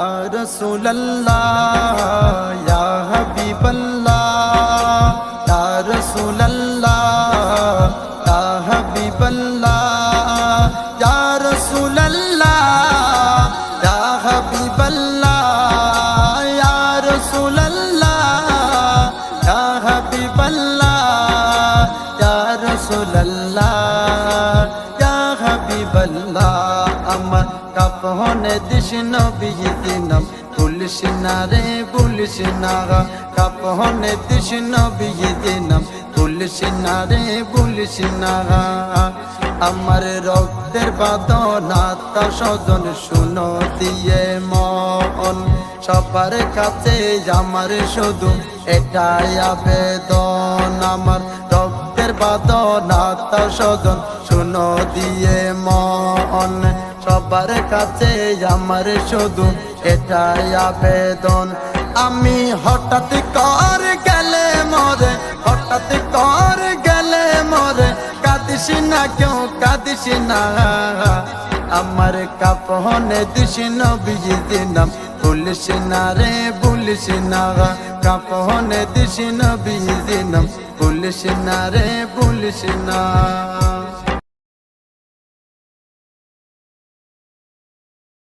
رسول اللہ یا حبیب اللہ یا رسول اللہ یا حبیب اللہ یا رسول اللہ یا حبیب اللہ یا رسول اللہ یا حبیب اللہ یا رسول اللہ یا حبیب اللہ আমার কাফনে দিশ নবী দিনাম পুলিশ না রে পুলিশ না কাফনে দিশ নবী দিনাম পুলিশ না রে পুলিশ না আমার রক্তের বাঁধন আত্মা স্বজন শুনো দিয়ে মন সবার কাছে আমার শুধু এটাই আবেদন আমার রক্তের বাঁধন আত্মা স্বজন শুনো দিয়ে মন সবার কাছে আমার শুধু এটাই আবেদন আমি হঠাৎ কর গেলে মরে হঠাৎ কর গেলে মরে কাঁদিস না কেউ কাঁদিস না আমার কাফনে দিস নবী দিনাম পুলিশ না রে পুলিশ না কাফনে দিস নবী দিনাম পুলিশ না রে পুলিশ না